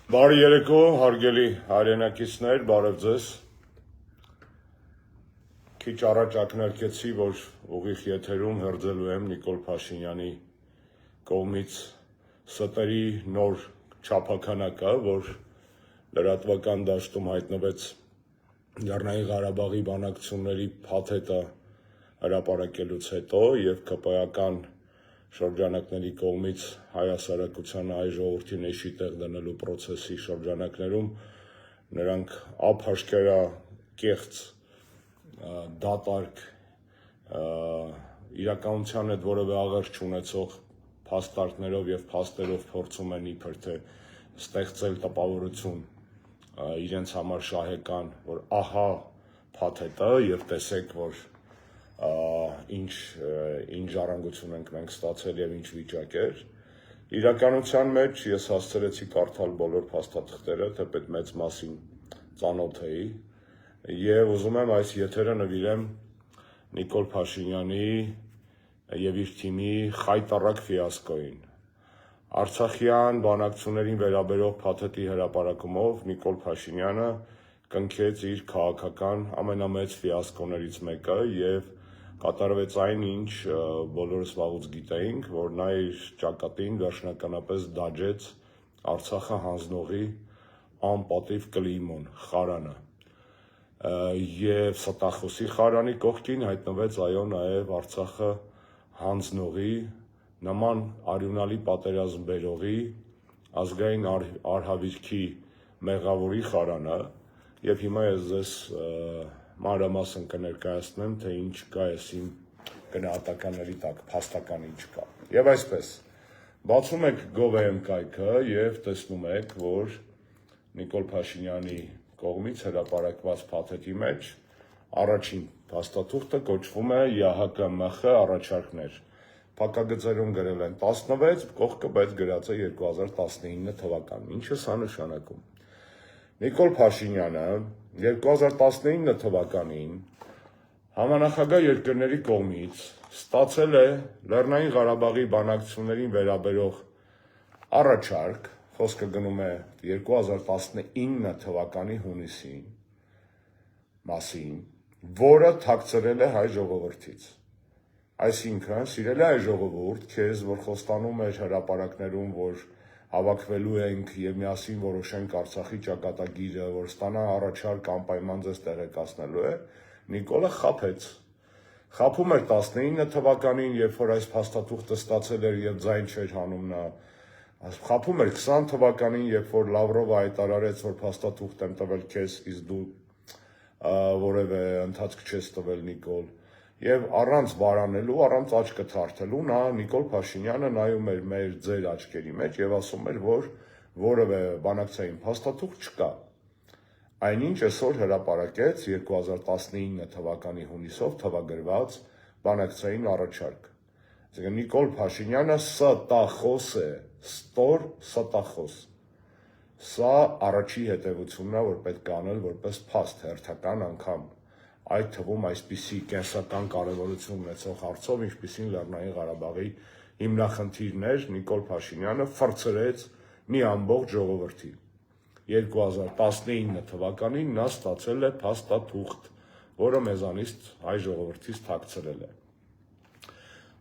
Բարի երեկո, հարգելի հայրենակիցներ, բարև ձեզ։ Քիչ առաջ ակնարկեցի, որ ուղիղ եթերում հրձելու եմ Նիկոլ Փաշինյանի կողմից ստերի նոր չափականակը, որ լրատվական դաշտում հայտնվեց Լեռնային Ղարաբաղի բանակցությունների փաթեթը հրապարակելուց հետո եւ ԿՊ-ական շրջանակների կողմից հայ հասարակությանը, հայ ժողովրդին էշի տեղ դնելու պրոցեսի շրջանակներում նրանք ափաշկերա կեղծ դատարկ իրականության հետ որևէ աղերս չունեցող փաստարկներով եւ փաստերով փորձում են իբր թե ստեղծել տպավորություն իրենց համար շահեկան, որ ահա փաթեթը եւ տեսեք, որ ինչ ժառանգություն ենք մենք ստացել եւ ինչ վիճակ էր։ Իրականության մեջ ես հասցրեցի կարդալ բոլոր փաստաթղթերը, թեպետ մեծ մասին ծանոթ էի եւ ուզում եմ այս եթերը նվիրեմ Նիկոլ Փաշինյանի եւ իր թիմի խայտառակ ֆիասկոին։ Արցախյան բանակցություններին վերաբերող փաթեթի հրապարակումով Նիկոլ Փաշինյանը կնքեց իր քաղաքական ամենամեծ ֆիասկոներից մեկը եւ կատարվեց այն, ինչ բոլորս վաղուց գիտեինք, որ նա իր ճակատին վերջնականապես դաջեց Արցախը հանձնողի անպատիվ կլիմոն, խարանը։ Եվ ստախոսի խարանի կողքին հայտնվեց այո նաեւ Արցախը հանձնողի նման արյունալի պատերազմ բերողի ազգային արհավիրքի մեղավորի խարանը եւ հիմա ես ձեզ մանրամասն կներկայացնեմ, թե ինչ կա այս իմ գնահատականների տակ, փաստական ինչ կա։ Եվ այսպես, բացում եք Gov.am կայքը եւ տեսնում եք, որ Նիկոլ Փաշինյանի կողմից հրապարակված փաթեթի մեջ առաջին փաստաթուղթը կոչվում է ՀՀԿ-ՄԽ առաջարկներ։ Փակագծերում գրել են 16, կողքը բայց գրած է 2019 թվականն, ինչը սա նշանակում։ Նիկոլ Փաշինյանը 2019 թվականին համանախագահ երկրների կողմից ստացել է Լեռնային Ղարաբաղի բանակցություններին վերաբերող առաջարկ, խոսքը գնում է 2019 թվականի հունիսին մասին, որը թաքցրել է հայ ժողովրդից։ Այսինքն, սիրելի հայ ժողովուրդ, քեզ, որ խոստանում էր հրապարակներում, որ հավաքվելու ենք եւ միասին որոշենք Արցախի ճակատագիրը, որ ստանա առաջարկ անպայման ձեզ տեղեկացնելու է, Նիկոլը խաբեց։ Խաբում էր 19 թվականին, երբ որ այս փաստաթուղթը ստացել էր եւ ձայն չէր հանում նա։ Խաբում էր 20 թվականին, երբ որ Լավրովը հայտարարեց, որ փաստաթուղթ եմ տվել քեզ, իսկ դու որևէ ընթացք չես տվել Նիկոլ։ Եվ առանց բարանելու, առանց աչքը թարթելու նա Նիկոլ Փաշինյանը նայում էր ձեր աչքերի մեջ եւ ասում էր, որ որևէ բանակցային փաստաթուղթ չկա։ Այնինչ այսօր հրապարակեց 2019 թվականի հունիսով թվագրված բանակցային առաջարկ։ Այսինքն Նիկոլ Փաշինյանը ստախոս է, ստոր ստախոս։ Սա առաջի հետևությունն է, որ պետք է անել որպես փաստ հերթական անգամ, այդ թվում այսպիսի կենսական կարևորություն ունեցող հարցով, ինչպիսին Լեռնային Ղարաբաղի հիմնախնդիրներ, Նիկոլ Փաշինյանը ֆրցրեց մի ամբողջ ժողովրդի։ 2019 թվականին նա ստացել է փաստաթուղթ, որը մեզանից հայ ժողովրդից թաքցրել է։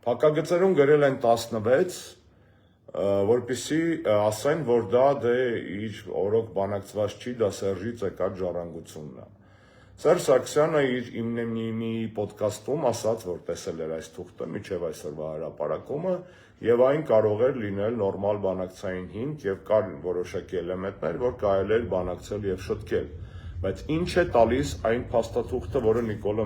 Փակագծերում գրել են 16, որպեսզի ասեն, որ դա իր օրոք բանակցված չի, դա Սերժի ցեկած ժառանգությունն է։ Սերժ Սարգսյանը իր իմնեմնի ոդկասթում ասաց, որ տեսել էր այս թուղթը միջև այսօրվա հրապարակումը եւ այն կարող էր լինել նորմալ բանակցային հիմք եւ կար որոշակի էլեմենտներ, որ կարելի էր բանակցել եւ շտկել։ Բայց ինչ է տալիս այն փաստաթուղթը, որը Նիկոլը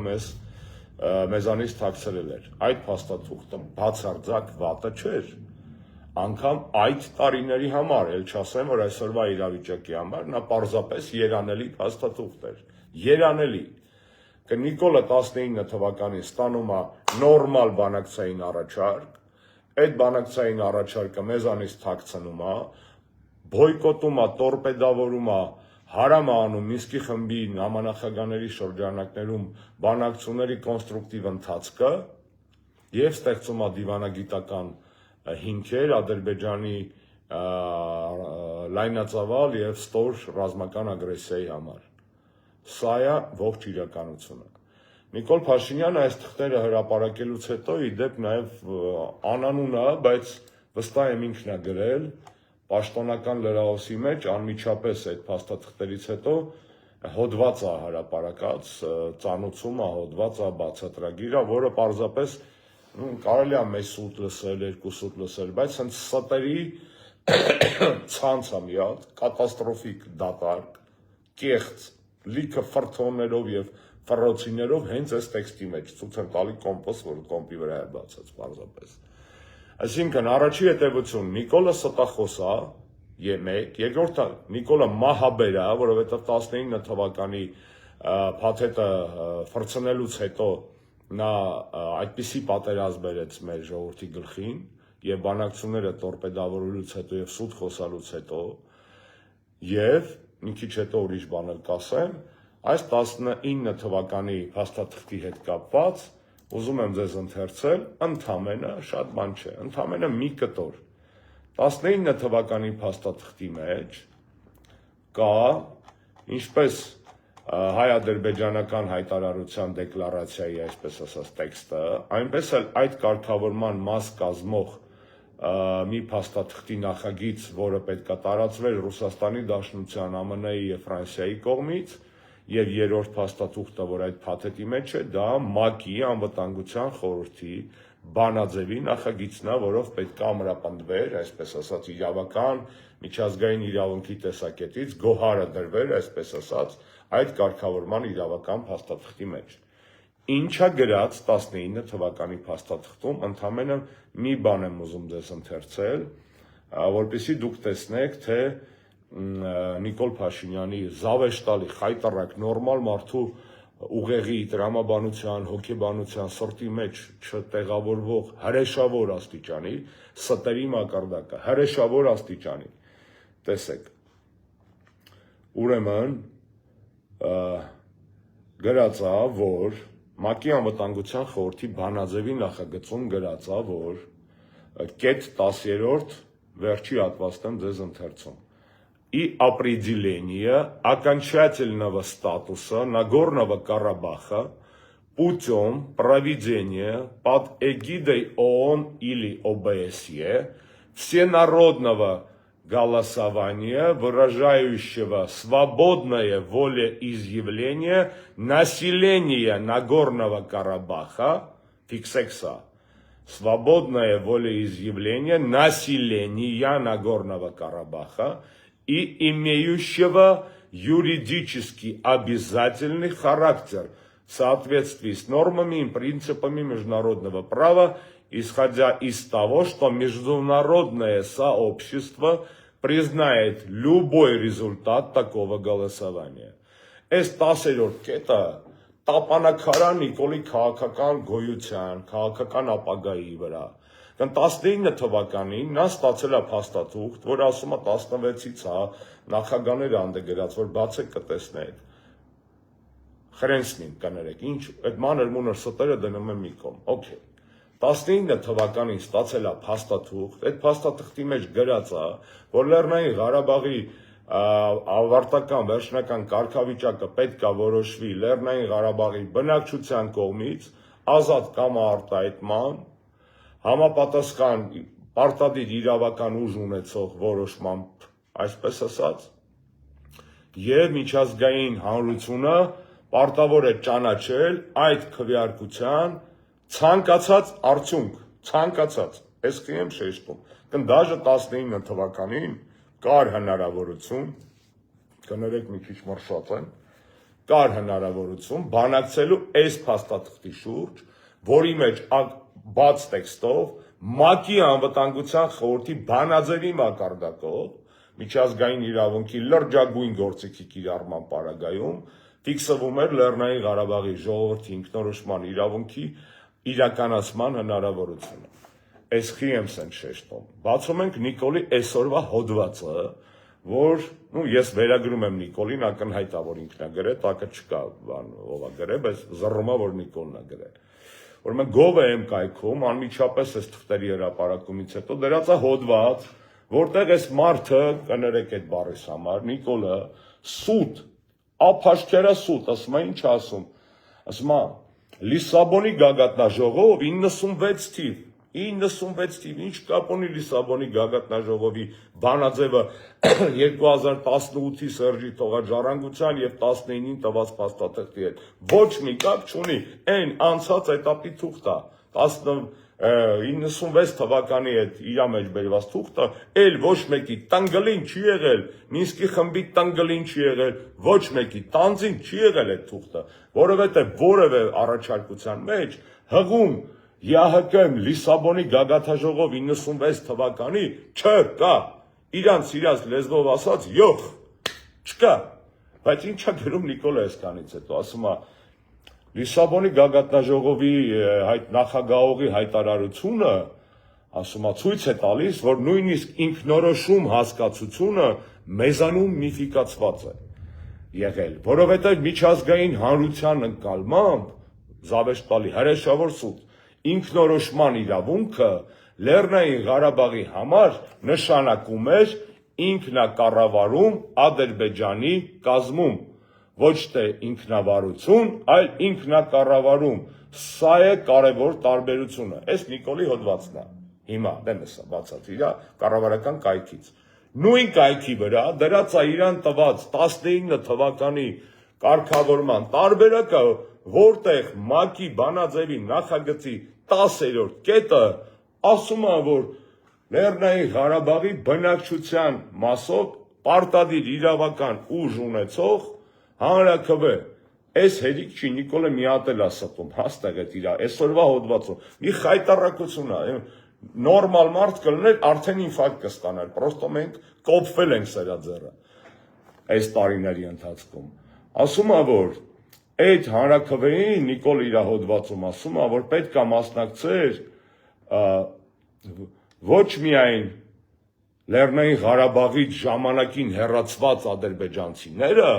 մեզանից թաքցրել էր։ Այդ փաստաթուղթը բացարձակ վատը չէր։ Անկամ այդ տարիների համար, էլ չասեմ, որ այսօրվա իրավիճակի համար նա պարզապես երանելի փաստաթուղթ էր։ Երանելի։ Նիկոլը 19 թվականին ստանում է նորմալ բանակցային առաջարկ, այդ բանակցային առաջարկը մեզանից թաքցնում է, բոյկոտում է, տորպեդավորում է, հարամ է անում Մինսկի խմբի համանախագահների շրջանակներում բանակցությունների կոնստրուկտիվ ընթացքը եւ ստեղծում է դիվանագիտական հիմքեր Ադրբեջանի լայնածավալ եւ ստոր ռազմական ագրեսիայի համար։ Սա է ողջ իրականությունը։ Նիկոլ Փաշինյանը այս թղթերը հրապարակելուց հետո իդեպ նաև անանուն է, բայց վստահ եմ ինքն է գրել պաշտոնական լրահոսի մեջ անմիջապես այդ փաստաթղթերից հետո հոդված է հրապարակած, ծանուցում է հոդված է, բացատրագիր է, որը պարզապես կարելի է մեկ սուտ լսել, երկու սուտ լսել, բայց հենց ստերի ցանց է մի հատ, կատաստրոֆիկ դատարկ, կեղծ, լիքը ֆրթոններով եւ ֆռոցիներով հենց այս տեքստի մեջ ցույց են տալի կոմպոս, որը կոմպի վրա է բացած պարզապես։ Այսինքն առաջի հետևություն Նիկոլը ստախոս է, Եմեկ, երկրորդը Նիկոլը մահաբեր է, որովհետև 19 թվականի փաթեթը ֆրցնելուց հետո նա այդպիսի պատերազմ բերեց մեր ժողովրդի գլխին եւ բանակցությունները տորպեդավորելուց հետո եւ սուտ խոսալուց հետո եւ մի քիչ հետո ուրիշ բան էլ կասեմ, այս 19 թվականի փաստաթղթի հետ կապված ուզում եմ ձեզ ընթերցել, ընդամենը շատ բան չէ, ընդամենը մի կտոր 19 թվականի փաստաթղթի մեջ կա, ինչպես հայ-ադրբեջանական հայտարարության դեկլարացիայի, այսպես ասած, տեքստը, այնպես էլ այդ կարգավորման մաս կազմող մի փաստաթղթի նախագիծ, որը պետք է տարածվեր Ռուսաստանի Դաշնության, ԱՄՆ-ի եւ Ֆրանսիայի կողմից, եւ երրորդ փաստաթուղթը, որ այդ փաթեթի մեջ է, դա ՄԱԿ-ի անվտանգության խորհրդի բանաձևի նախագիծն է, որով պետք է ամրապնդվեր, այսպես ասած, իրավական, միջազգային իրավունքի տեսակետից գոհարը դրվեր, այսպես ասած, այդ կարգավորման իրավական փաստաթղթի մեջ։ Ինչա գրած 19 թվականի փաստաթղթում, ընդամենը մի բան եմ ուզում ձեզ ընթերցել, որպեսզի դուք տեսնեք, թե Նիկոլ Փաշինյանի զավեշտալի, խայտառակ, նորմալ մարդու ուղեղի, տրամաբանության, հոգեբանության, սրտի մեջ չտեղավորվող հրեշավոր աստիճանի, ստերի մակարդակը, հրեշավոր աստիճանի, տեսեք, ուրեմն գրած է, որ ՄԱԿ-ի անվտանգության խորհրդի բանաձևի նախագծում գրած է, որ կետ 10-րդ վերջի հատվածն եմ ձեզ ընթերցում։ И определение окончательного статуса Нагорного Карабаха путем проведения под эгидой ООН или ОБСЕ всенародного голосования, выражающего свободное волеизъявление населения Нагорного Карабаха, фиксекса, свободное волеизъявление населения Нагорного Карабаха и имеющего юридически обязательный характер в соответствии с нормами и принципами международного права, исходя из того, что международное сообщество признает любой результат такого голосования. Այս 10-րդ կետը տապանակարա Նիկոլի քաղաքական գոյության, քաղաքական ապագայի վրա։ 19 թվականին նա ստացել է փաստաթուղթ, որ ասում է 16-ից է նախագաները անդգրած, որ բացեք կտեսնեք։ Խրենցնին կներեք, ինչ այդ մանր մունր ստերը դնում եմ մի կողմ։ Okay։ 19 թվականին ստացել է փաստաթուղթ, այդ փաստաթղթի մեջ գրած է, որ Լեռնային Ղարաբաղի ավարտական վերջնական կարգավիճակը պետք է որոշվի Լեռնային Ղարաբաղի բնակչության կողմից ազատ կամ արտահայտման համապատասխան պարտադիր իրավական ուժ ունեցող որոշմամբ, այսպես ասած, եւ միջազգային հանրությունը պարտավոր է ճանաչել այդ քվեարկության ցանկացած արդյունք, ցանկացած, այսքի եմ շեշտում, դաժե 19 թվականին կար հնարավորություն, կներեք մի քիչ մրշած եմ, կար հնարավորություն բանակցելու այս փաստաթղթի շուրջ, որի մեջ բաց տեքստով ՄԱԿ-ի անվտանգության խորհրդի բանաձևի մակարդակով միջազգային իրավունքի լրջագույն գործիքի կիրառման պարագայում ֆիքսվում էր Լեռնային Ղարաբաղի ժողովրդի ինքնորոշման իրավունքի իրականացման հնարավորությունը։ Այսքի եմ սեն շեշտում։ Բացում ենք Նիկոլի այսօրվա հոդվածը, որ ես վերագրում եմ Նիկոլին, ակնհայտ է, որ ինքն է գրել, տակը չկա բան ով է գրել, բայց զռռում է, որ Նիկոլն է գրել։ Ուրեմն Gov.am կայքում անմիջապես այս թղթերի հրապարակումից հետո դրած է հոդված, որտեղ այս մարդը, կներեք այդ բառիս համար, Նիկոլը, սուտ, ափաշկերա սուտ, ասում է ինչ ասում, ասում է, Լիսաբոնի գագաթնաժողով 96 թիվ, 96 թիվ, ինչ կապ ունի Լիսաբոնի գագաթնաժողովի բանաձևը 2018-ի Սերժի թողած ժառանգության եւ 19-ին տված փաստաթղթի հետ, ոչ մի կապ չունի, այն անցած этаպի թուղթա, 96 թվականի հետ իրա մեջ բերված թուղթը, էլ ոչ մեկի տանգլին չի եղել, Մինսկի խմբի տանգլին չի եղել, ոչ մեկի տանձին չի եղել այդ թուղթը, որովհետև որևէ առաջարկության մեջ հղում ԵԱՀԿ Լիսաբոնի գագաթնաժողով 96 թվականի չկա, իրանց լեզվով ասած յոխ, չկա, բայց ինչա գրում Նիկոլը այսքանից հետո, ասում է Լիսաբոնի գագաթնաժողովի նախագահողի հայտարարությունը, ասում է, ցույց է տալիս, որ նույնիսկ ինքնորոշում հասկացությունը մեզանում միֆիկացված է եղել, որովհետև միջազգային հանրության ընկալմամբ զավեշտալի հրեշավոր սուտ ինքնորոշման իրավունքը Լեռնային Ղարաբաղի համար նշանակում էր ինքնակառավարում Ադրբեջանի կազմում, ոչ թե ինքնավարություն, այլ ինքնակառավարում, սա է կարևոր տարբերությունը, այս Նիկոլի հոդվածն է, հիմա դեմ է սա բացած իր կառավարական կայքից, նույն կայքի վրա դրած է իրան տված 19 թվականի կարգավորման տարբերակը, որտեղ ՄԱԿ-ի բանաձևի նախագծի 10-րդ կետը ասում է, որ Լեռնային Ղարաբաղի բնակչության մասով պարտադիր իրավական ուժ ունեցող հանրաքվե, այս հերիք չի Նիկոլը մի հատ էլ ասում, հաստեղ է իր այսօրվա հոդվածում, մի խայտառակություն է, նորմալ մարդ կլներ արդեն ինֆարկտ կստանար, պրոստո մենք կոփվել ենք սրա ձեռը այս տարիների ընթացքում, ասում է, որ այդ հանրաքվեին Նիկոլ իր հոդվածում ասում է, որ պետք է մասնակցեր ոչ միայն Լեռնային Ղարաբաղից ժամանակին հեռացված ադրբեջանցիները,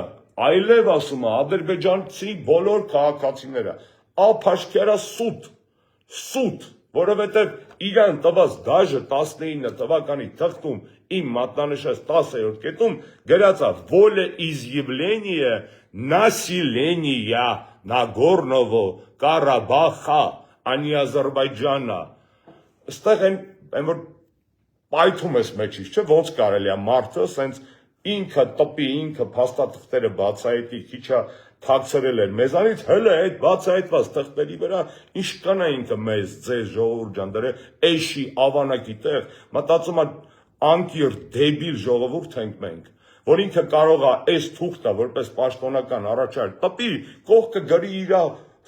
այլև ասում է ադրբեջանցի բոլոր քաղաքացիները, ափաշկերա սուտ, որովհետև իրան տված դաժը 19 թվականի թղթում իմ մատնանշած 10-րդ կետում գրած է «Волеизъявление населения Նագորնովո Կարաբախա, անի Ադրբեջանա», այստեղ այն որ պայթում ես մեջից, չէ, ոնց կարելի է մարդը սենց ինքը տպի, ինքը փաստաթղթերը բացահայտի, քիչա թաքցրել էր մեզանից, հələ այդ բացահայտված թղթերի վրա ինչ կանա ինքը մեզ, ձեզ ժողովուրդ ջան, դրե էշի ավանակի տեղ, մտածում եմ անկիր դեբիլ ժողովուրդ ենք մենք, որ ինքը կարող է այս թուղթը որպես պաշտոնական առաջարկ տպի, կողքը գրի իր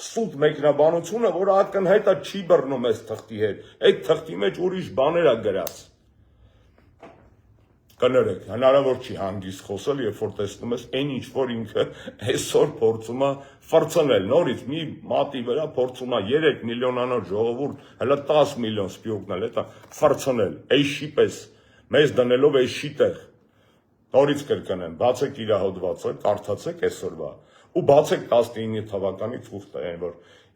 սուտ մեկնաբանությունը, որը ակնհայտ է չի բռնում այս թղթի հետ, այդ թղթի մեջ ուրիշ բաներ է գրած։ Կներեք, հնարավոր չի հանգիստ խոսել, երբ որ տեսնում ես այն ինչ որ ինքը այսօր փորձում է ֆրցնել, նորից մի մատի վրա փորձում է 3 միլիոնանոց ժողովուրդ, հələ 10 միլիոն սպյուրքնել, դա ֆրցնել, էշի պես, մեզ դնելով էշի տեղ։ Նորից կրկնեմ, բացեք իր հոդվածը, կարդացեք այսօրվա, ու բացեք 19 թվականի թուղթը,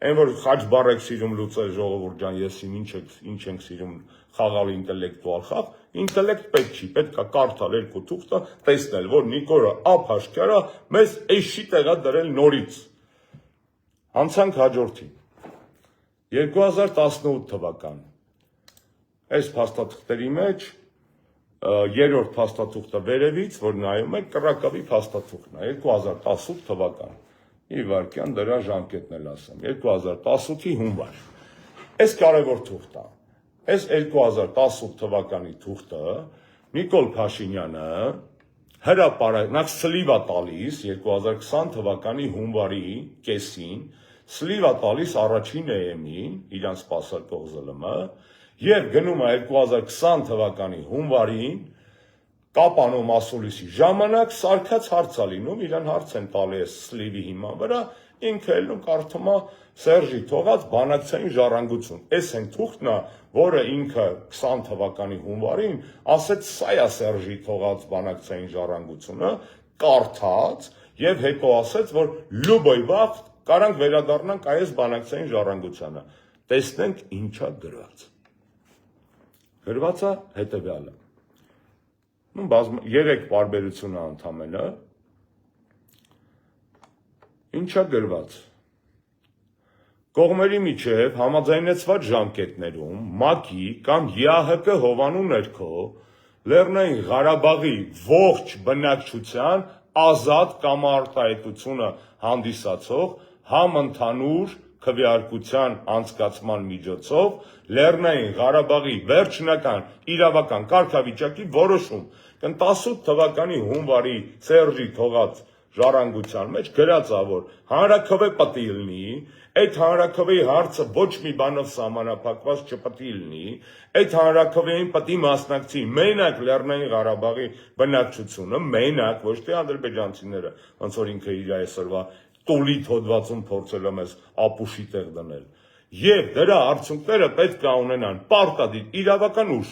այն որ խաչբար եք սիրում լուծել ժողովուրդ ջան, ես ինչ ենք սիրում խաղալ ինտելեկտուալ խաղ, ինտելեկտ պետք չի, պետք է կարդալ երկու թուղթը, տեսնել, որ Նիկոլը ափաշկերա մեզ էշի տեղա դրել նորից։ Անցանք հաջորդին։ 2018 թվական։ Այս փաստաթղթերի մեջ երրորդ փաստաթուղթը վերևից, որ նայում եք, կռակավի փաստաթուղթն է, 2018 թվական։ Մի վայրկյան դրա ժամկետն էլ ասեմ, 2018-ի հունվար։ Այս կարևոր թուղթ է։ Այս 2018 թվականի թուղթը Նիկոլ Փաշինյանը հրապարակ սլիվա տալիս 2020 թվականի հունվարի կեսին, սլիվա տալիս առաջին EM-ին, իրանց սպասարկող ԶԼՄ, եւ գնում է 2020 թվականի հունվարին կապանո մասուլիսի ժամանակ սարկած հարց է լինում, իրան հարց են տալի այս սլիվի հիման վրա, ինքը ելնում կարդում է Սերժի թողած բանակցային ժառանգություն։ Այս այն թուղթն է, որը ինքը 20 թվականի հունվարին ասեց սա է Սերժի թողած բանակցային ժառանգությունը, կարդաց եւ հետո ասեց, որ լյուբոյ վաղ կարանք վերադառնանք այս բանակցային ժառանգությանը։ Տեսնենք ինչա գրված։ Գրվածը հետևյալը։ 3 պարբերություն է ընդամենը, ինչա գրված։ Կողմերի միջև համաձայնեցված ժամկետներում ՄԱԿ-ի կամ ԵԱՀԿ հովանու ներքո Լեռնային Ղարաբաղի ողջ բնակչության ազատ կամ արտահայտությունը հանդիսացող համընդհանուր քվեարկության անցկացման միջոցով Լեռնային Ղարաբաղի վերջնական իրավական կարգավիճակի որոշում։ 18 թվականի հունվարի Սերժի թողած ժառանգության մեջ գրած է, որ հանրաքվե պետք է լինի, այդ հանրաքվեի հարցը ոչ մի բանով սահմանափակված չպետք է լինի, այդ հանրաքվեին պետք է մասնակցի մենակ Լեռնային Ղարաբաղի բնակչությունը, մենակ, ոչ թե ադրբեջանցիները, ոնց որ ինքը իր այսօրվա տոլիթ հոդվածում փորձել է մեզ ապուշի տեղ դնել։ Եվ դրա արդյունքները պետք է ունենան պարտադիր իրավական ուժ։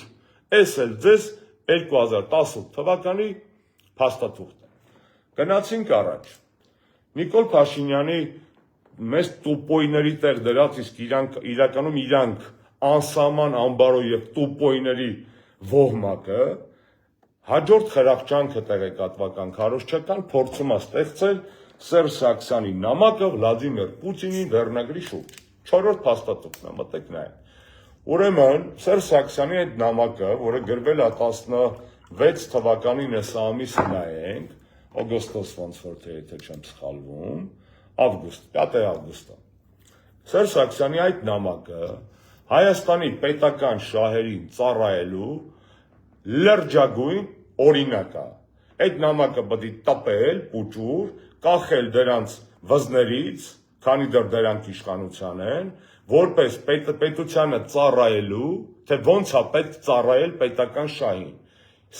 Էս էլ ձեզ 2018 թվականի փաստաթուղթ։ Գնացինք առաջ։ Նիկոլ Փաշինյանի մեզ տուպոյների տեղ դրած, իսկ իրականում իրանք անսահման ամբարո եւ տուպոյների ոհմակը հաջորդ խրախճանքը տեղեկատվական քարոզչական փորձում է ստեղծել Սերժ Սարգսյանի նամակը Վլադիմիր Պուտինի վերնագրի շուրջ։ 4-րդ փաստաթուղթն է, մտեք նայեք։ Ուրեմն Սերժ Սարգսյանի այդ նամակը, որը գրվել է 16 թվականին հեսա ամիսը նայենք, օգոստոս ոնց որ թե եթե չեմ սխալվում, ավգուստ, 5 ավգուստը։ Սերժ Սարգսյանի այդ նամակը Հայաստանի պետական շահերին ծառայելու լրջագույն օրինակ է։ Այդ նամակը պետք է տպել, պուճուր, կախել դրանց վզներից, քանի դեռ դրանք իշխանության են, որպես պետությանը ծառայելու, թե ոնց է պետք ծառայել պետական շահին։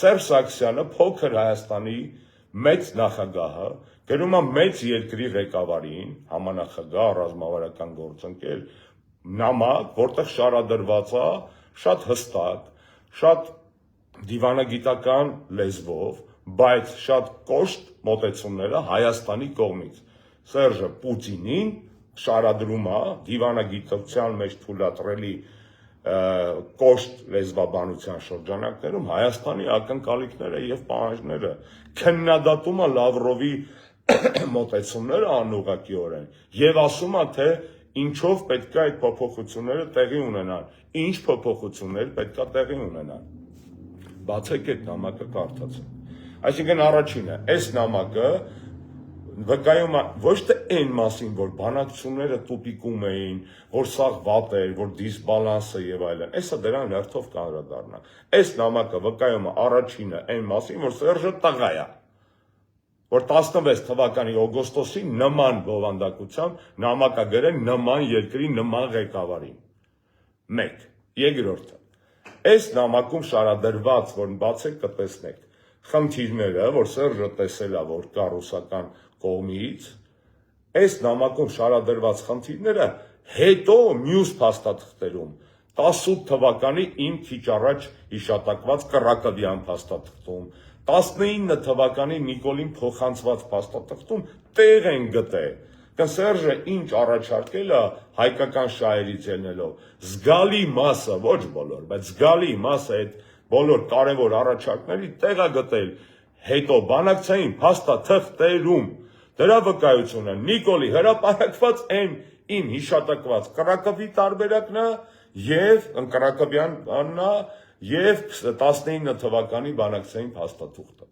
Սերժ Սարգսյանը փոքր Հայաստանի մեծ նախագահը գրում է մեծ երկրի ղեկավարին, համանախագահ, ռազմավարական գործընկեր, նամակ, որտեղ շարադրված է շատ հստակ, շատ դիվանագիտական լեզվով, բայց շատ կոշտ մոտեցումները Հայաստանի կողմից։ Սերժը Պուտինին շարադրում է դիվանագիտության մեջ թույլատրելի կոշտ լեզվաբանության շրջանակներում Հայաստանի ակնկալիքները եւ պահանջները, քննադատում է Լավրովի մոտեցումները անուղղակիորեն եւ ասում է, թե ինչով պետք է այդ փոփոխությունները տեղի ունենան, ինչ փոփոխություններ պետք է տեղի ունենան։ Բացեք այդ նամակը կարդացեք։ Այսինքն առաջինը, այս նամակը վկայում է ոչ թե այն մասին, որ բանակցությունները տուպիկում էին, որ սաղ վատ էր, որ դիսբալանսը եւ այլն, այսա դրան հերթով կանդրադառնա։ Այս նամակը վկայում է առաջինը այն մասին, որ Սերժը տղա է, որ 16 թվականի օգոստոսին նման բովանդակությամբ նամակագրել նման երկրի նման ղեկավարին։ 1. Երկրորդը, այս նամակում շարադրված, որ բացեք կտեսնեք, խնդիրները, որ Սերժը տեսել է, որ կա ռուսական կողմից, այս նամակում շարադրված խնդիրները հետո մյուս փաստաթղթերում 18 թվականի իմ քիչ առաջ հիշատակված Կռակովյան փաստաթղթում, 19 թվականի Նիկոլին փոխանցված փաստաթղթում տեղ են գտել։ Սերժը ինչ առաջարկել է հայկական շահերից ելնելով, զգալի մասը, ոչ բոլոր, բայց զգալի մասը այդ բոլոր կարևոր առաջարկների տեղ է գտել հետո բանակցային փաստաթղթերում։ Դրա վկայությունը Նիկոլի հրապարակված այն իմ հիշատակված Կռակովի տարբերակն է եւ Կռակովյանն է եւ 19 թվականի բանակցային փաստաթուղթը։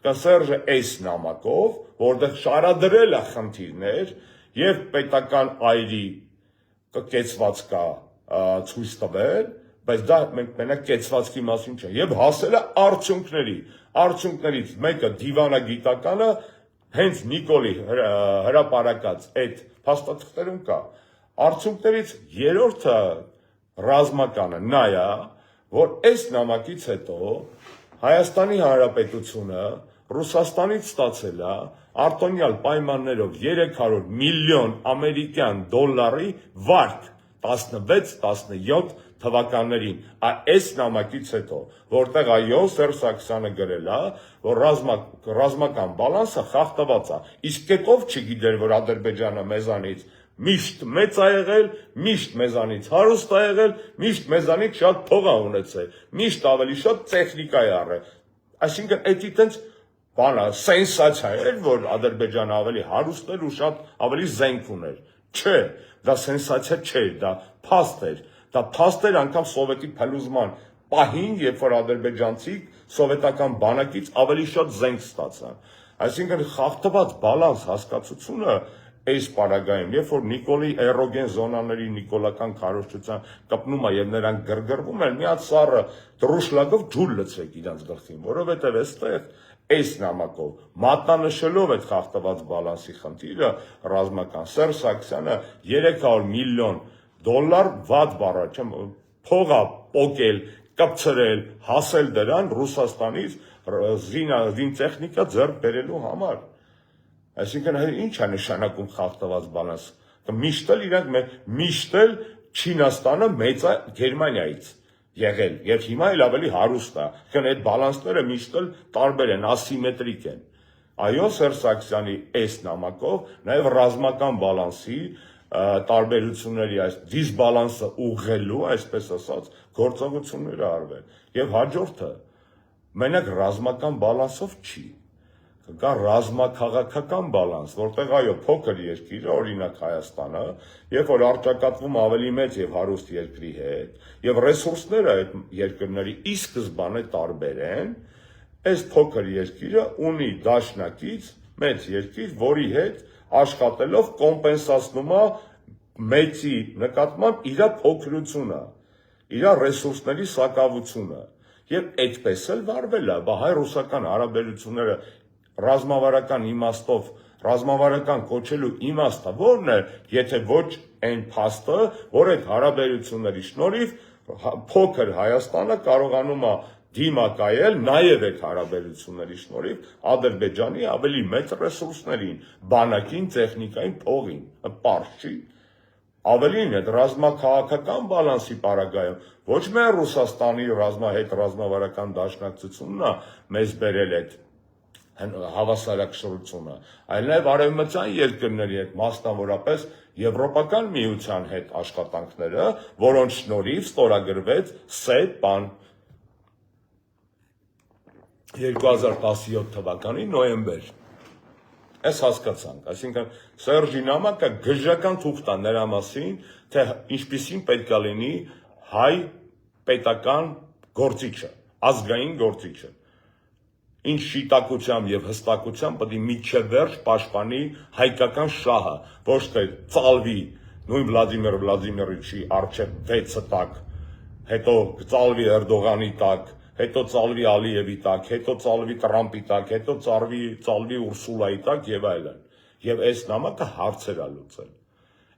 Սերժը այս նամակով, որտեղ շարադրել է խնդիրներ եւ պետական այրի կեցված կա ցույց տվել, բայց դա մենակ կեցվածքի մասին չէ, եւ հասել է արդյունքներից մեկը դիվանագիտականը հենց Նիկոլի հրապարակած այդ փաստաթղթերում կա։ Արդյունքներից երրորդը ռազմականը նա է, որ այս նամակից հետո Հայաստանի Հանրապետությունը Ռուսաստանից ստացել է արտոնյալ պայմաններով 300 միլիոն ամերիկյան դոլարի վարկ 16-17 թվականներին, այս նամակից հետո, որտեղ այո Սերժ Սարգսյանը գրել է, որ ռազմական բալանսը խախտված է, իսկ կետով չգիտեր, որ Ադրբեջանը մեզանից միշտ մեծ է եղել, միշտ մեզանից հարուստ է եղել, միշտ մեզանից շատ փող է ունեցել, միշտ ավելի շատ տեխնիկա է առել։ Այսինքն էդի տենց բանը սենսացիա էր, որ Ադրբեջանը ավելի հարուստ էր ու շատ ավելի զենք ուներ։ Չէ, դա սենսացիա չէր, դա փաստ էր։ Դա փաստ էր անգամ սովետի փլուզման պահին, երբ որ ադրբեջանցիք սովետական բանակից ավելի շատ զենք ստացան։ Այսինքն խախտված բալանս հասկացությունը այս պարագայում, երբ որ Նիկոլի էրոգեն զոնաների նիկոլական քարոզչության կպնում է եւ նրանք գրգռվում են, մի հատ սառը դրուշլակով ջուր լցրեք իրանց գլխին, որովհետեւ այստեղ այս նամակով մատնանշելով այդ խախտված բալանսի խնդիրը ռազմական Սերժ Սարգսյանը 300 միլիոն դոլար վատ բառա չեմ փողա պոկել, կպցրել, հասել դրան Ռուսաստանից զին տեխնիկա ձեռք բերելու համար։ Այսինքն ինչ է նշանակում խախտված բալանս։ Միշտ էլ իրանք միշտ էլ Չինաստանը մեծ է Գերմանիայից եղել եւ հիմա էլ ավելի հարուստ է։ Քան այդ բալանսները միշտ էլ տարբեր են, ասիմետրիկ են։ Այո, Սերժ Սարգսյանի այս նամակով նաեւ ռազմական բալանսի տարբերությունների այս դիսբալանսը ուղղելու, այսպես ասած, գործողությունները արվել։ Եվ հաջորդը մենակ ռազմական բալանսով չի։ Կա ռազմաքաղաքական բալանս, որտեղ այո, փոքր երկիրը, օրինակ Հայաստանը, երբ որ առճակատվում ավելի մեծ եւ հարուստ երկրի հետ, եւ ռեսուրսները այդ երկրների ի սկզբանե տարբեր են, այս փոքր երկիրը ունի դաշնակից մեծ երկիր, որի հետ աշխատելով կոմպենսացնում է մեծի նկատմամբ իր փոքրությունը, իր ռեսուրսների սակավությունը, եւ այդպես էլ վարվել է, բա հայ-ռուսական հարաբերությունները ռազմավարական իմաստով, ռազմավարական կոչելու իմաստը որն է, եթե ոչ այն փաստը, որ այդ հարաբերությունների շնորհիվ փոքր Հայաստանը կարողանում է դիմակայել նաև այդ հարաբերությունների շնորհիվ Ադրբեջանի ավելի մեծ ռեսուրսներին, բանակին, տեխնիկային, փողին, պարզ չի։ Ավելին այդ ռազմաքաղաքական բալանսի պարագայում ոչ միայն Ռուսաստանի ռազմավարական դաշնակցությունն է մեզ բերել այդ հավասարակշռությունը, այլ նաև արևմտյան երկրների հետ, մասնավորապես Եվրոպական միության հետ աշխատանքները, որոնց շնորհիվ ստորագրվեց ՍԵՊ-ն 2017 թվականի նոյեմբեր։ Այս հասկացանք, այսինքն Սերժի նամակը գժական թուղթ է նրա մասին, թե ինչպիսին պետք է լինի հայ պետական գործիչը, ազգային գործիչը, ինչ շիտակությամբ եւ հստակությամբ պետք է միջև վերջ պաշտպանի հայկական շահը, ոչ թե ծալվի նույն Վլադիմիր Վլադիմիրիչի արչեւ 6 տակ, հետո ծալվի Էրդողանի տակ, հետո ծալվի Ալիևի տակ, հետո ծալվի Տրամպի տակ, հետո ծալվի Ուրսուլայի տակ եւ այլն։ Եվ այս նամակը հարցեր է լուծել։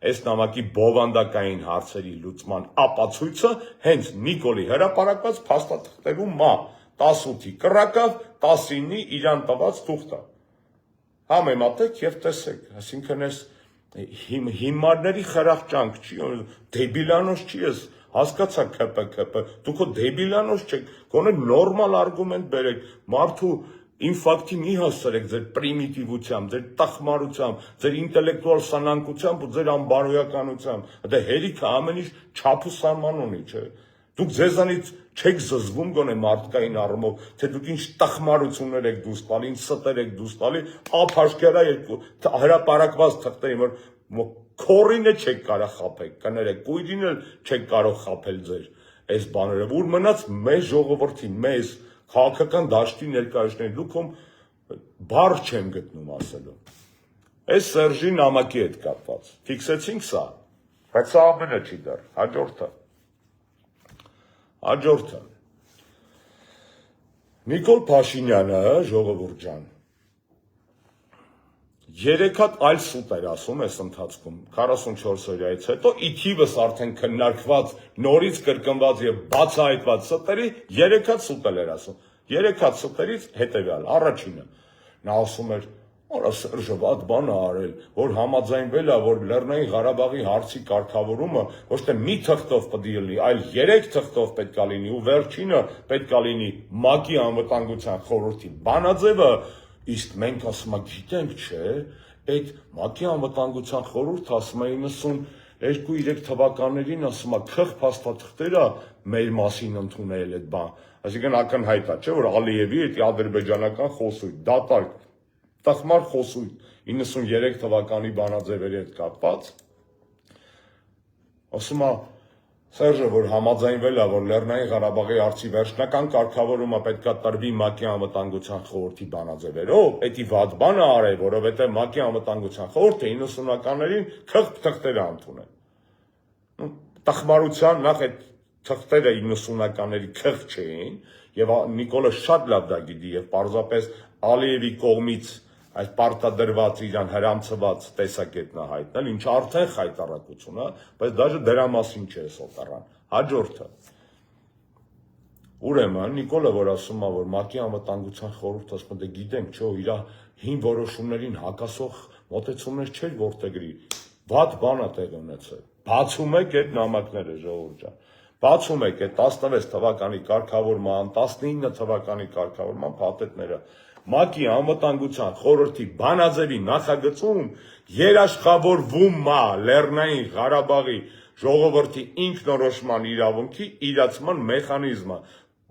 Այս նամակի բովանդակային հարցերի լուծման ապացույցը հենց Նիկոլի հրապարակված փաստաթղթերում է 18-ի կռակավ, 19-ի իրան տված թուղթը։ Համեմատեք եւ տեսեք, այսինքն այս հիմարների խրախճանք չի, դեբիլանոց չի ես, հասկացա ԿՊ, դուք դեբիլանոց չեք, գոնե նորմալ արգումենտ բերեք, մարդու ինֆակտի մի հասցրեք ձեր պրիմիտիվությամբ, ձեր տխմարությամբ, ձեր ինտելեկտուալ սանանկությամբ ու ձեր անբարոյականությամբ, դա հերիքը ամեն ինչ չափ ու սահման ունի, չէ։ Դուք ձեզանից չեք զզվում գոնե մարդկային առումով, թե դուք ինչ տխմարություններ եք դուրս տալի, ինչ ստեր եք դուրս տալի, ափաշկերա երկու հրապարակված թղթերի, որ քորինը չեք կարող խափել, կներեք, կույրին էլ չեք կարող խափել ձեր այս բաները, որ մնաց մեզ ժողովրդի, մեզ քաղաքական դաշտի ներկայացնեն, դուք բառ չեմ գտնում ասելու։ Այս Սերժի նամակի հետ կապված, ֆիքսեցինք սա, բայց սա ամենը չի դեռ, հաջորդը։ Նիկոլ Փաշինյանը, ժողովուրդ ջան, 3 հատ այլ սուտ էր ասում այս ընթացքում, 44 օրյայից հետո, ի թիվս արդեն քննարկված, նորից կրկնված եւ բացահայտված սուտերի 3 հատ սուտ էր ասում։ 3 հատ սուտերից հետեւյալ, առաջինը, նա ասում էր, «Արա Սերժը վատ բան է արել, որ համաձայնվել է, որ Լեռնային Ղարաբաղի հարցի կարգավորումը ոչ թե մի թղթով պետք է լինի, այլ 3 թղթով պետք է լինի, ու վերջինը պետք է լինի ՄԱԿ-ի անվտանգության խորհրդի բանաձևը, իսկ մենք ասում ենք, գիտենք, չէ, այդ ՄԱԿ-ի անվտանգության խորհուրդը ասում է 2-3 թվականներին ասում է քխ փաստաթղթերը մեր մասին ընդունել այդ բան, այսինքն ակնհայտ է, չէ՞ որ Ալիևի այդ ադրբեջանական խոսույթ, դատարկ, տխմար խոսույթ 93 թվականի բանաձևերի հետ կապված, ասում է Սերժը, որ համաձայնվել է, որ Լեռնային Ղարաբաղի հարցի վերջնական կարգավորումը պետք է տրվի ՄԱԿ-ի անվտանգության խորհրդի բանաձևերով, դա վատ բան է արել, որովհետև ՄԱԿ-ի անվտանգության խորհուրդը 90-ականներին քխ թղթեր է ընդունել։ Տխմարության նախ այդ թղթերը 90-ականների քխ չէին, եւ Նիկոլը շատ լավ դա գիտի, եւ պարզապես Ալիևի կողմից այս պարտադրված իրան հրամցված տեսակետն է հայտնել, ինչը արդեն խայտառակություն է, բայց դաժե դրա մասին չէ սոտառան։ Հաջորդը։ Ուրեմն Նիկոլը, որ ասում է, որ ՄԱԿ-ի անվտանգության խորհուրդը ասում է, դե գիտենք, չէ, իր հին որոշումներին հակասող մոտեցումներ չէր որտեղի, վատ բան է տեղ ունեցել։ Բացում եք այդ նամակները, ժողովուրդ ջան։ Բացում եք այդ 16 թվականի կարգավորման, 19 թվականի կարգավորման փաթեթները։ ՄԱԿ-ի անվտանգության խորհրդի բանաձևի նախագծում երաշխավորվում է Լեռնային Ղարաբաղի ժողովրդի ինքնորոշման իրավունքի իրացման մեխանիզմը,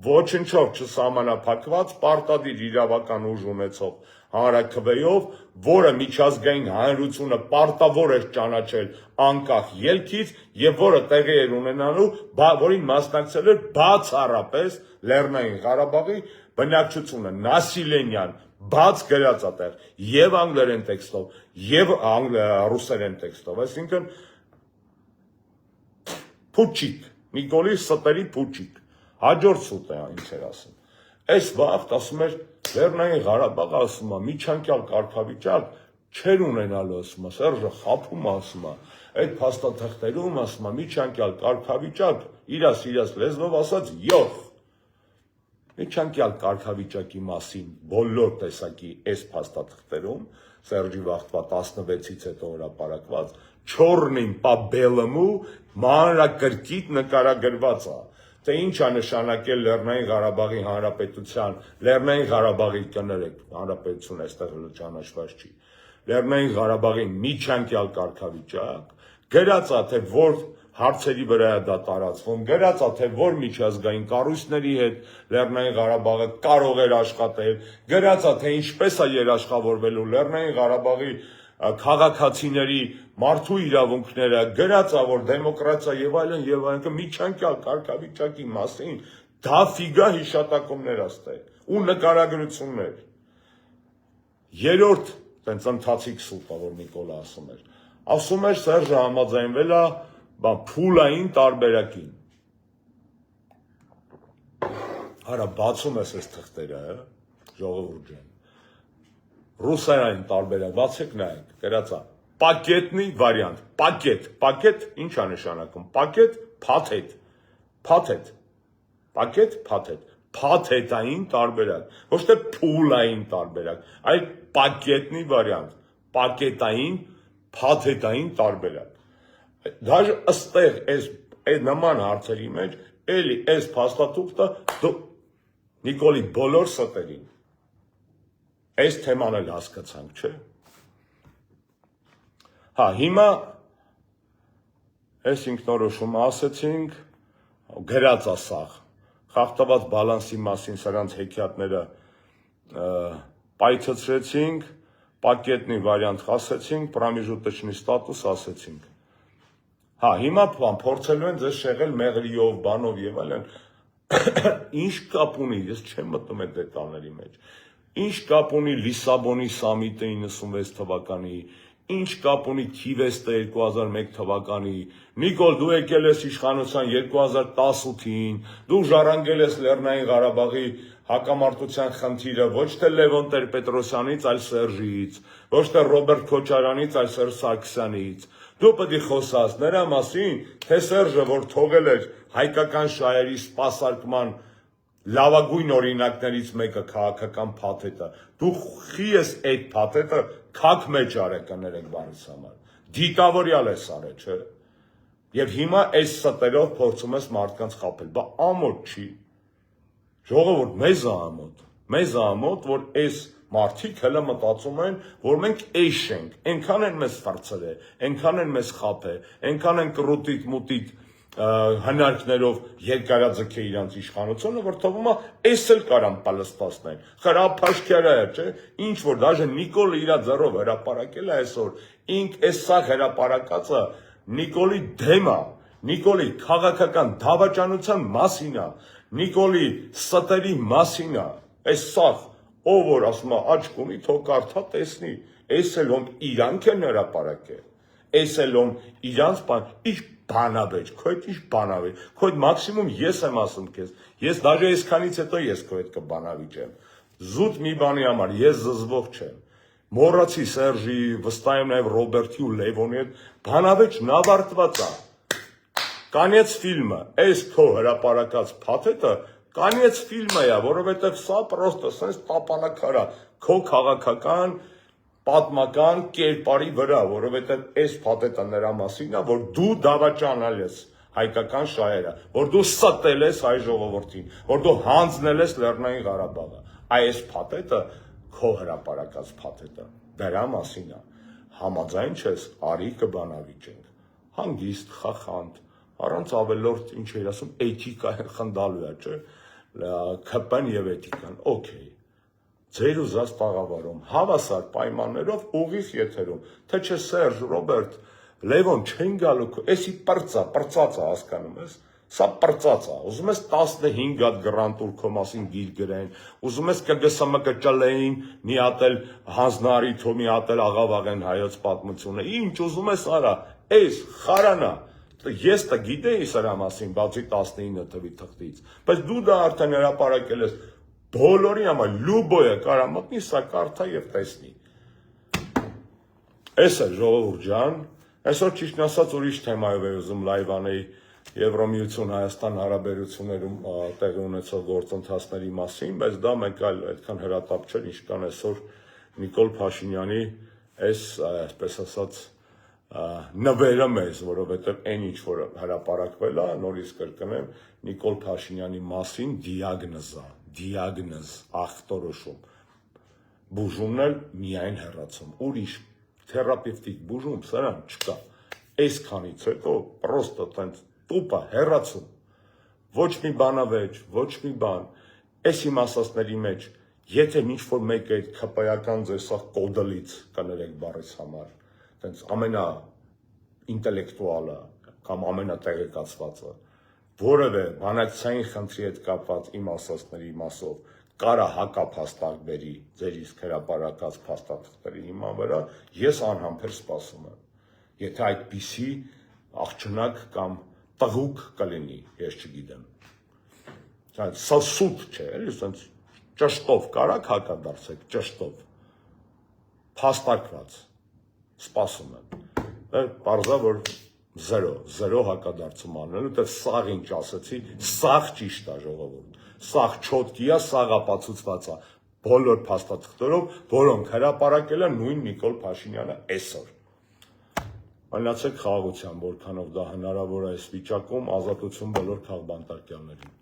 ոչնչով չսահմանափակված պարտադիր իրավական ուժ ունեցող հանրաքվեով, որը միջազգային հանրությունը պարտավոր է ճանաչել անկախ ելքից եւ որը տեղի էր ունենալու, որին մասնակցել էր բացառապես Լեռնային Ղարաբաղի բնակչությունը, նասիլենյան, բաց գրած է տեղ, եւ անգլերեն տեքստով, եւ ռուսերեն տեքստով, այսինքն փուչիկ, Նիկոլի ստերի փուչիկ, հաջորդ սուտ է ինչ էր ասում, այս վաղտ ասում էր Լեռնային Ղարաբաղը ասում է միջանկյալ կարգավիճակ չեր ունենալու ասում է, Սերժը խափում ասում է, այդ փաստաթղթերում ասում է միջանկյալ կարգավիճակ իրաց լեզվով ասած յող, միջանկյալ կարգավիճակի մասին բոլոր տեսակի այս փաստաթղթերում Սերժի վաղտվա 16-ից հետո հրապարակված չորնին պա բելմու մանրակրկիտ նկարագրված է, թե ինչ է նշանակել Լեռնային Ղարաբաղի Հանրապետության, Լեռնային Ղարաբաղի կներեք, Հանրապետություն այստեղ ճանաչված չի, Լեռնային Ղարաբաղի միջանկյալ կարգավիճակ, գրած է, թե որ հարցերի վրա է դա տարածվում, գրած է, թե որ միջազգային կառույցների հետ Լեռնային Ղարաբաղը կարող էր աշխատել, գրած է, թե ինչպես է երաշխավորվելու Լեռնային Ղարաբաղի քաղաքացիների մարդու իրավունքները, գրած է, որ դեմոկրատիա եւ այլն միջանկյալ կարգավիճակի մասին դա ֆիգա հիշատակումներ աստեղ ու նկարագրություններ։ Երրորդ տենց ընթացիկ սուտը, որ Նիկոլը ասում էր Սերժը համաձայնվել է փուլային տարբերակին։ Արա բացում ես այս թղթերը, ժողովուրդ ջան։ Ռուսերեն տարբերակ, բացեք նայեք, գրած է պակետնի վարիանտ, պակետ ինչ է նշանակում, պակետ, փաթեթ, փաթեթային տարբերակ, ոչ թե փուլային տարբերակ, այլ պակետնի վարիանտ, պակետային, փաթեթային տարբերակ։ Դաժե ըստեղ այս նման հարցերի մեջ էլի այս փաստաթուղթը Նիկոլի բոլոր ստերին այս թեման էլ հասկացանք, չէ՞։ Հա, հիմա այս ինքնորոշումը ասեցինք, գրած է սաղ, խախտված բալանսի մասին սրանց հեքիաթները պայթեցրեցինք, պակետնի վարիանտ ասեցինք, պրամիժուտեչնի ստատուս ասեցինք։ Հա, հիմա փորձելու են ձեզ շեղել մեղրիով, բանով եւ այլն, ինչ կապ ունի, ես չեմ մտնում այդ դետալների մեջ, ինչ կապ ունի Լիսաբոնի սամիտը 96 թվականի, ինչ կապ ունի Թիվեստը 2001 թվականի, Նիկոլ դու եկել ես իշխանության 2018-ին, դու ժառանգել ես Լեռնային Ղարաբաղի հակամարտության խնդիրը ոչ թե Լևոն Տեր-Պետրոսյանից, այլ Սերժից, ոչ թե Ռոբերտ Քոչարյանից, այլ Սերժ Սարգսյանից, դու պետք է խոսաս նրա մասին, թե Սերժը, որ թողել էր հայկական շահերի սպասարկման լավագույն օրինակներից մեկը քաղաքական փաթեթը, դու խի ես այդ փաթեթը քաք մեջ արել կներեք բանից համար, դիտավորյալ ես արել, չէ, եւ հիմա այս ստերով փորձում ես մարդկանց խաբել, բա ամոթ չի, ժողովուրդ մեզ է ամոթ, որ այս Մարդիկ հələ մտածում են, որ մենք էշ ենք, այնքան են մեզ վարձել, այնքան են մեզ խափել, այնքան են կռուտիկ մուտիկ հնարքներով երկարաձգել իրանց իշխանությունը, որ թվում է էս էլ կարան պալստացնեն։ Խրափաշքերա է, չէ՞, ինչ որ դաժե Նիկոլը իր ձեռով հրապարակել է այսօր, ինք այս սա հրապարակածը Նիկոլի դեմ է, Նիկոլի քաղաքական դավաճանության մասին է, Նիկոլի ստերի մասին է, այս սա ով որ ասում է աչք ունի, թող կարդա տեսնի, այս էլ ում իրանք են հրապարակել, այս էլ ում իրանց բան, ինչ բանավեճ, քո հետ ինչ բանավեճ, քո հետ մաքսիմում ես եմ ասում քեզ, ես դաժե այսքանից հետո ես քո հետ կբանավիճեմ, զուտ մի բանի համար, ես զզվող չեմ, մոռացի Սերժի, վստահ եմ նաև Ռոբերտի ու Լևոնի հետ, բանավեճն ավարտված է, կանեց ֆիլմը, այս քո հրապարակած փաթեթը կանեց ֆիլմը է, որովհետև սա պրոստը սենց տապանակար է քո քաղաքական պատմական կերպարի վրա, որովհետև այս փաթեթը նրա մասին է, որ դու դավաճանել ես հայկական շահերը, որ դու ստել ես հայ ժողովրդին, որ դու հանձնել ես Լեռնային Ղարաբաղը, այս փաթեթը քո հրապարակած փաթեթը, դրա մասին է, համաձայն չես, արի կբանավիճենք, հանգիստ, խախանդ, առանց ավելորդ ինչ էր ասում, էթիկա խնդալու է, չէ, ՔՊ-ն եւ էթիկան, օքեյ, ձեր ուզած տաղավարում, հավասար պայմաններով ուղիղ եթերում, թե չէ Սերժ, Ռոբերտ, Լևոն չեն գալու, էսի պրծած է, հասկանում ես, սա պրծած է, ուզում ես 15 հատ գրանտուր քո մասին գիր գրեն, ուզում ես ԿԳՍՄ ճլեին, մի հատ էլ հանձնարարիթ, մի հատ էլ Աղավաղեն հայոց պատմությունը, ինչ ուզում ես արա, էս խարանա, ես դա գիտեի սրա մասին, բացի 19 թվի թղթից, բայց դու դա արդեն հրապարակել ես բոլորի համար, լուբոյը կարա մտնի, սա կարդա եւ տեսնի։ Էս է ժողովուրդ ջան, այսօր ճիշտ ասած ուրիշ թեմայով եմ ուզում լայվ անեի Եվրոմիություն Հայաստան հարաբերություններում տեղի ունեցող գործընթացների մասին, բայց դա մեկ այլ այդքան հրատապ չէր, ինչքան այսօր Նիկոլ Փաշինյանի այս, այսպես ասած, նվերը մեզ, որովհետև այն ինչ որ հրապարակվել է, նորից կրկնեմ, Նիկոլ Փաշինյանի մասին դիագնոզ, ախտորոշում, բուժումն էլ միայն հեռացում, ուրիշ թերապևտիկ բուժում սրան չկա, այսքանից հետո պրոստը տենց տուպա հեռացում, ոչ մի բանավեճ, ոչ մի բան, այս իմ ասածների մեջ, եթե ինչ-որ մեկ այդ ՔՊ-ական ձեր սա կոդլից կներեք բառից համար, տենց ամենա ինտելեկտուալը կամ ամենատեղեկացվածը, որևէ բանակցային խնդրի հետ կապված իմ ասածների մասով կարա հակափաստակ բերի ձեր իսկ հրապարակած փաստաթղթերի հիման վրա, ես անհամբեր սպասում եմ, եթե այդպիսի աղջնակ կամ տղուկ կլինի, ես չգիտեմ, սա սուտ չէ, էլի սենց ճշտով կարակ հակադարձեք, ճշտով, փաստարկված, սպասում եմ, պարզա, որ զերո հակադարձում անելու, թե սաղ ինչ ասեցի, սաղ ճիշտ է ժողովուրդ, սաղ չոտքի է, սաղ ապացուցված է, բոլոր փաստաթղթերով, որոնք հրապարակել է նույն Նիկոլ Փաշինյանը այսօր։ Մնացեք խաղաղությամբ, որքանով դա հնարավոր է այս վիճակում, ազատություն բոլոր քաղբանտարկյալներին։